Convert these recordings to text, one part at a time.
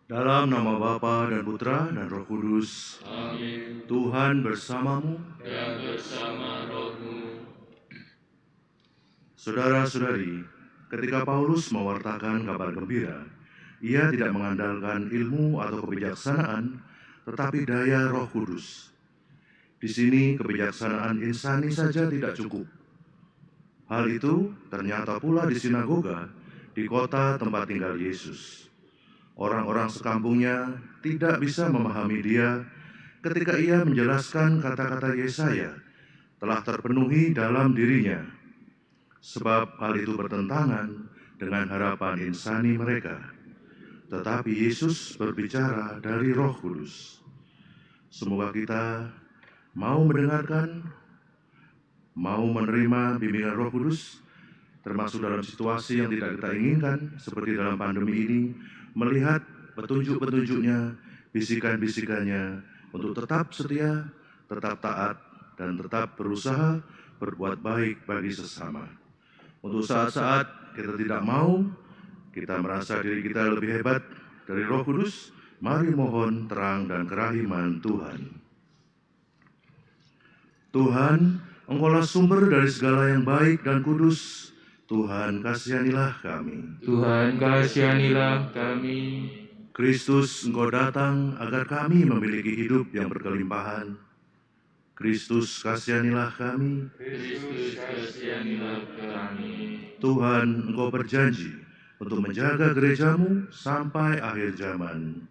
Dalam nama Bapa dan Putra dan Roh Kudus. Amin. Tuhan bersamamu. Dan bersama rohmu. Saudara-saudari, ketika Paulus mewartakan kabar gembira, ia tidak mengandalkan ilmu atau kebijaksanaan, tetapi daya Roh Kudus. Di sini kebijaksanaan insani saja tidak cukup. Hal itu ternyata pula di sinagoga, di kota tempat tinggal Yesus. Orang-orang sekampungnya tidak bisa memahami dia ketika ia menjelaskan kata-kata Yesaya telah terpenuhi dalam dirinya, sebab hal itu bertentangan dengan harapan insani mereka. Tetapi Yesus berbicara dari Roh Kudus. Semoga kita mau mendengarkan, mau menerima bimbingan Roh Kudus, termasuk dalam situasi yang tidak kita inginkan, seperti dalam pandemi ini, melihat petunjuk-petunjuknya, bisikan-bisikannya, untuk tetap setia, tetap taat, dan tetap berusaha berbuat baik bagi sesama. Untuk saat-saat kita tidak mau, kita merasa diri kita lebih hebat dari Roh Kudus, mari mohon terang dan kerahiman Tuhan. Tuhan, Engkaulah sumber dari segala yang baik dan kudus. Tuhan, kasihanilah kami. Tuhan, kasihanilah kami. Kristus, Engkau datang agar kami memiliki hidup yang berkelimpahan. Kristus, kasihanilah kami. Kristus, kasihanilah kami. Tuhan, Engkau berjanji untuk menjaga gerejamu sampai akhir zaman.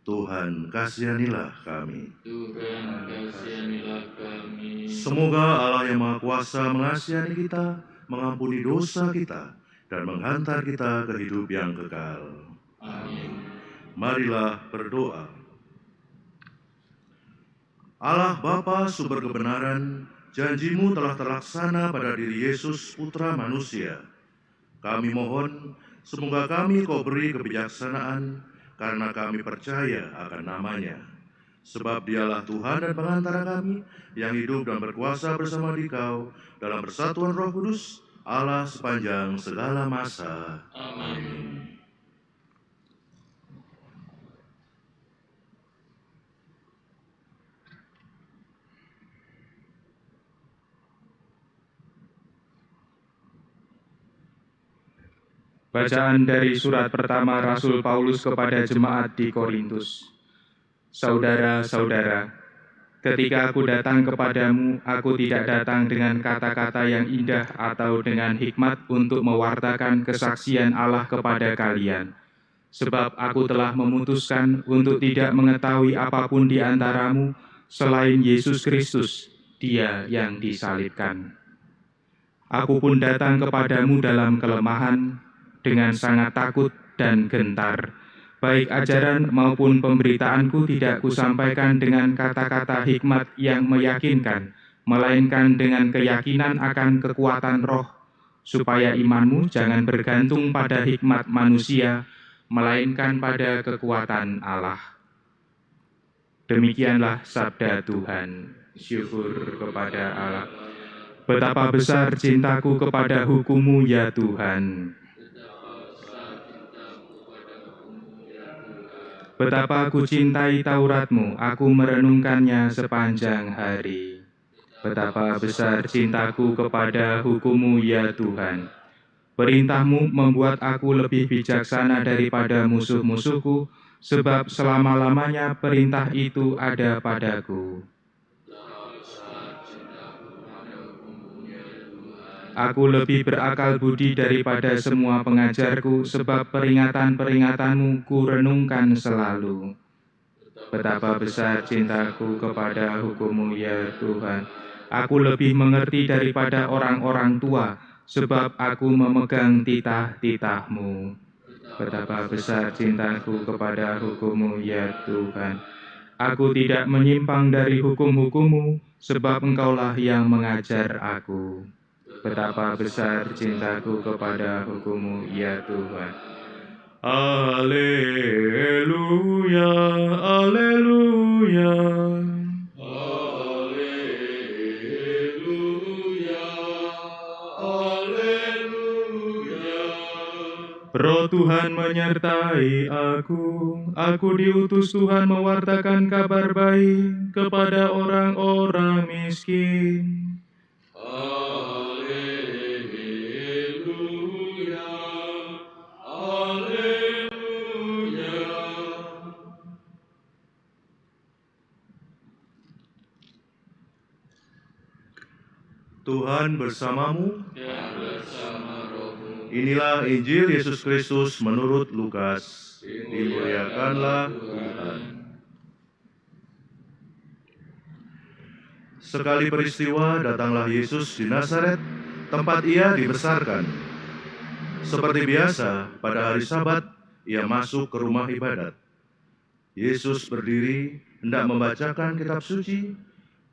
Tuhan, kasihanilah kami. Tuhan, kasihanilah kami. Semoga Allah yang Maha Kuasa mengasihani kita, mengampuni dosa kita, dan menghantar kita ke hidup yang kekal. Amin. Marilah berdoa. Allah Bapa sumber kebenaran, janji-Mu telah terlaksana pada diri Yesus, Putra Manusia. Kami mohon, semoga kami Kau beri kebijaksanaan, karena kami percaya akan nama-Nya. Sebab Dialah Tuhan dan pengantara kami, yang hidup dan berkuasa bersama Dikau, dalam persatuan Roh Kudus, Allah sepanjang segala masa. Amin. Bacaan dari surat pertama Rasul Paulus kepada jemaat di Korintus. Saudara-saudara, ketika aku datang kepadamu, aku tidak datang dengan kata-kata yang indah atau dengan hikmat untuk mewartakan kesaksian Allah kepada kalian. Sebab aku telah memutuskan untuk tidak mengetahui apapun di antaramu selain Yesus Kristus, Dia yang disalibkan. Aku pun datang kepadamu dalam kelemahan, dengan sangat takut dan gentar. Baik ajaran maupun pemberitaanku tidak kusampaikan dengan kata-kata hikmat yang meyakinkan, melainkan dengan keyakinan akan kekuatan roh, supaya imanmu jangan bergantung pada hikmat manusia, melainkan pada kekuatan Allah. Demikianlah sabda Tuhan. Syukur kepada Allah. Betapa besar cintaku kepada hukum-Mu ya Tuhan. Betapa aku cintai Taurat-Mu, aku merenungkannya sepanjang hari. Betapa besar cintaku kepada hukum-Mu ya Tuhan. Perintah-Mu membuat aku lebih bijaksana daripada musuh-musuhku, sebab selama-lamanya perintah itu ada padaku. Aku lebih berakal budi daripada semua pengajarku, sebab peringatan-peringatan-Mu ku renungkan selalu. Betapa besar cintaku kepada hukum-Mu ya Tuhan. Aku lebih mengerti daripada orang-orang tua, sebab aku memegang titah-titah-Mu. Betapa besar cintaku kepada hukum-Mu ya Tuhan. Aku tidak menyimpang dari hukum-hukum-Mu, sebab Engkaulah yang mengajar aku. Betapa besar cintaku kepada hukum-Mu ya Tuhan. Haleluya, haleluya. Haleluya, haleluya. Roh Tuhan menyertai aku diutus Tuhan mewartakan kabar baik kepada orang-orang miskin. Haleluya, haleluya. Tuhan bersamamu. Dan bersama rohmu. Inilah Injil Yesus Kristus menurut Lukas. Dimuliakanlah Tuhan. Sekali peristiwa datanglah Yesus di Nazaret, tempat ia dibesarkan. Seperti biasa, pada hari Sabat, ia masuk ke rumah ibadat. Yesus berdiri, hendak membacakan kitab suci,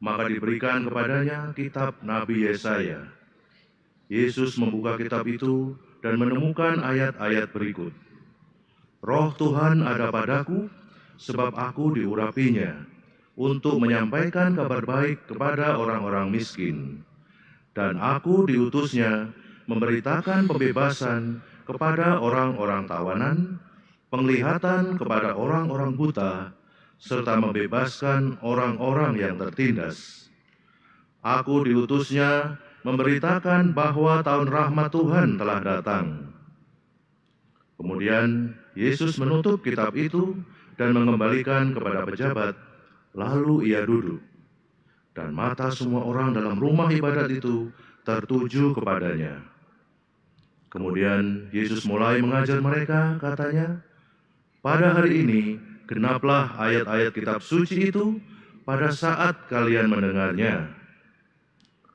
maka diberikan kepadanya kitab Nabi Yesaya. Yesus membuka kitab itu dan menemukan ayat-ayat berikut. Roh Tuhan ada padaku, sebab aku diurapinya, untuk menyampaikan kabar baik kepada orang-orang miskin. Dan aku diutusnya memberitakan pembebasan kepada orang-orang tawanan, penglihatan kepada orang-orang buta, serta membebaskan orang-orang yang tertindas. Aku diutusnya memberitakan bahwa tahun rahmat Tuhan telah datang. Kemudian Yesus menutup kitab itu dan mengembalikan kepada pejabat, lalu ia duduk. Dan mata semua orang dalam rumah ibadat itu tertuju kepadanya. Kemudian Yesus mulai mengajar mereka, katanya, "Pada hari ini genaplah ayat-ayat kitab suci itu pada saat kalian mendengarnya."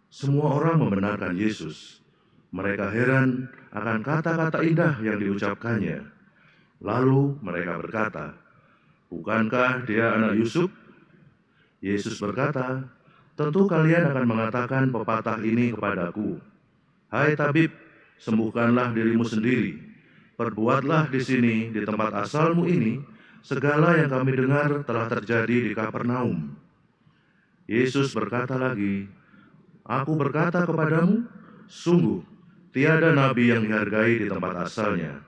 Semua orang membenarkan Yesus. Mereka heran akan kata-kata indah yang diucapkannya. Lalu mereka berkata, "Bukankah dia anak Yusuf?" Yesus berkata, "Tentu kalian akan mengatakan pepatah ini kepadaku, 'Hai tabib, sembuhkanlah dirimu sendiri. Perbuatlah di sini, di tempat asalmu ini, segala yang kami dengar telah terjadi di Kapernaum.' Yesus berkata lagi, 'Aku berkata kepadamu, sungguh, tiada nabi yang dihargai di tempat asalnya.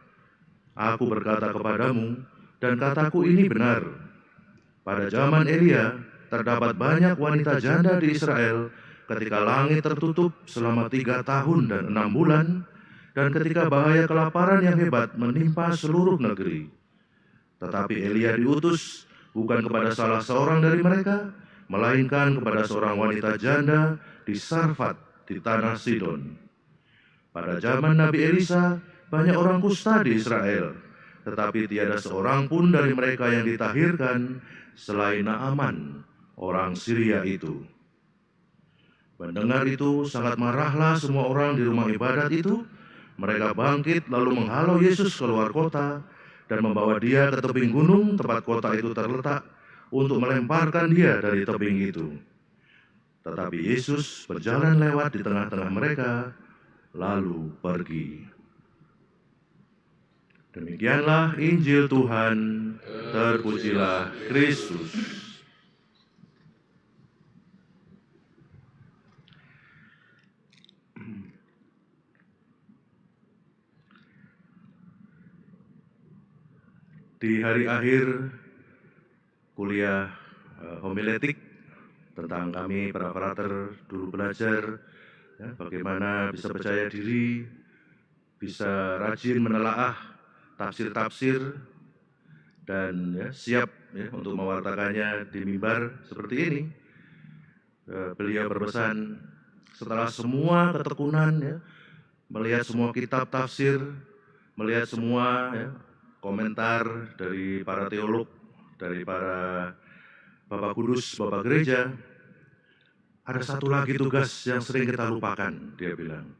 Aku berkata kepadamu, dan kataku ini benar. Pada zaman Elia, terdapat banyak wanita janda di Israel ketika langit tertutup selama 3 tahun dan 6 bulan, dan ketika bahaya kelaparan yang hebat menimpa seluruh negeri. Tetapi Elia diutus bukan kepada salah seorang dari mereka, melainkan kepada seorang wanita janda di Sarfat di tanah Sidon. Pada zaman Nabi Elisa, banyak orang kusta di Israel, tetapi tiada seorang pun dari mereka yang ditahirkan selain Naaman, orang Syria itu." Mendengar itu, sangat marahlah semua orang di rumah ibadat itu. Mereka bangkit lalu menghalau Yesus keluar kota dan membawa dia ke tebing gunung tempat kota itu terletak untuk melemparkan dia dari tebing itu. Tetapi Yesus berjalan lewat di tengah-tengah mereka, lalu pergi. Demikianlah Injil Tuhan, terpujilah Kristus. Di hari akhir kuliah homiletik tentang kami para frater dulu belajar ya, bagaimana bisa percaya diri, bisa rajin menelaah tafsir-tafsir, dan ya, siap ya, untuk mewartakannya di mimbar seperti ini. Beliau berpesan, setelah semua ketekunan, ya, melihat semua kitab tafsir, melihat semua ya, komentar dari para teolog, dari para Bapak Kudus, Bapak Gereja, ada satu lagi tugas yang sering kita lupakan, dia bilang,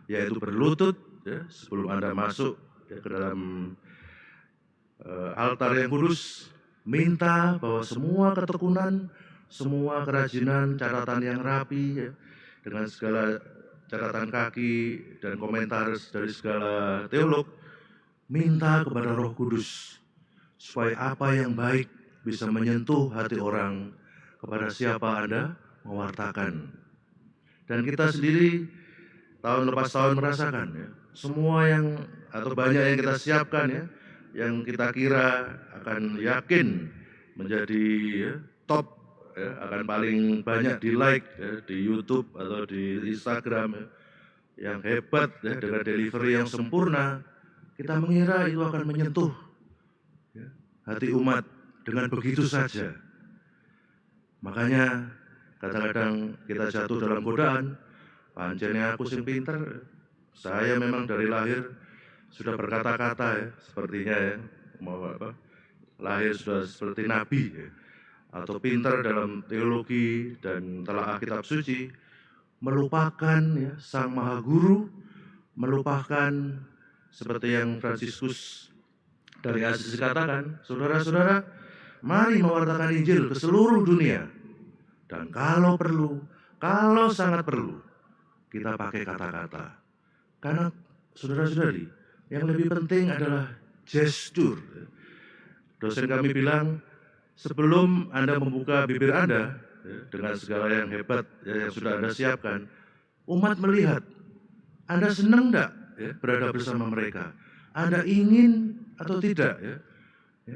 yaitu berlutut ya, sebelum Anda masuk ya, ke dalam altar yang kudus, minta bahwa semua ketekunan, semua kerajinan, catatan yang rapi, ya, dengan segala catatan kaki dan komentar dari segala teolog, minta kepada Roh Kudus, supaya apa yang baik bisa menyentuh hati orang kepada siapa Anda mewartakan. Dan kita sendiri tahun lepas tahun merasakan ya, semua yang atau banyak yang kita siapkan ya, yang kita kira akan yakin menjadi ya, top ya, akan paling banyak di like ya, di YouTube atau di Instagram ya, yang hebat ya, dengan delivery yang sempurna, kita mengira itu akan menyentuh ya, hati umat dengan begitu saja. Makanya kadang-kadang kita jatuh dalam godaan, pancene aku sing pinter, saya memang dari lahir sudah berkata-kata ya, sepertinya ya, mau apa, lahir sudah seperti nabi ya, atau pintar dalam teologi dan telaah kitab suci, melupakan ya, sang maha guru, melupakan seperti yang Fransiskus dari Assisi katakan, saudara-saudara, mari mewartakan Injil ke seluruh dunia. Dan kalau perlu, kalau sangat perlu, kita pakai kata-kata. Karena saudara-saudari, yang lebih penting adalah gestur. Dosen kami bilang, sebelum Anda membuka bibir Anda, dengan segala yang hebat yang sudah Anda siapkan, umat melihat, Anda senang enggak ya, berada bersama mereka? Anda ingin atau tidak ya,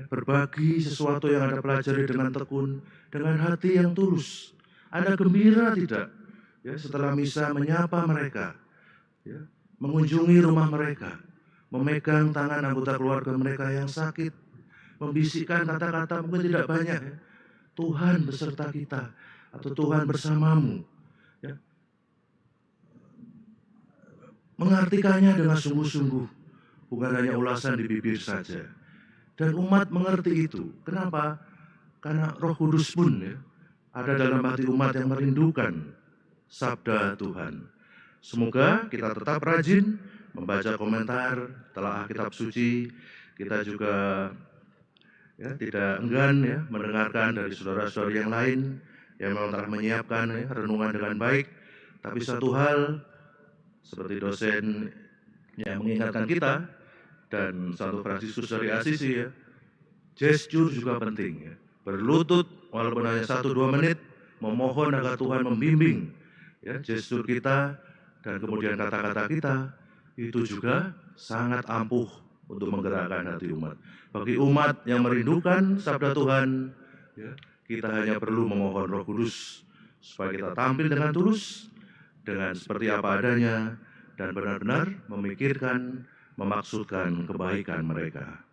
berbagi sesuatu yang Anda pelajari dengan tekun, dengan hati yang tulus. Anda gembira tidak ya, setelah misa menyapa mereka, ya, mengunjungi rumah mereka, memegang tangan anggota keluarga mereka yang sakit, membisikkan kata-kata mungkin tidak banyak ya, Tuhan beserta kita atau Tuhan bersamamu ya. Mengartikannya dengan sungguh-sungguh, bukan hanya ulasan di bibir saja. Dan umat mengerti itu. Kenapa? Karena Roh Kudus pun ya, ada dalam hati umat yang merindukan sabda Tuhan. Semoga kita tetap rajin membaca komentar, telaah kitab suci. Kita juga ya, tidak enggan ya, mendengarkan dari saudara-saudara yang lain yang memang telah menyiapkan ya, renungan dengan baik. Tapi satu hal, seperti dosen yang mengingatkan kita, dan Santo Fransiskus dari Assisi ya, gestur juga penting ya. Berlutut walaupun hanya 1-2 menit, memohon agar Tuhan membimbing ya, gestur kita dan kemudian kata-kata kita, itu juga sangat ampuh untuk menggerakkan hati umat. Bagi umat yang merindukan sabda Tuhan, ya, kita hanya perlu memohon Roh Kudus supaya kita tampil dengan tulus, dengan seperti apa adanya, dan benar-benar memikirkan, memaksudkan kebaikan mereka.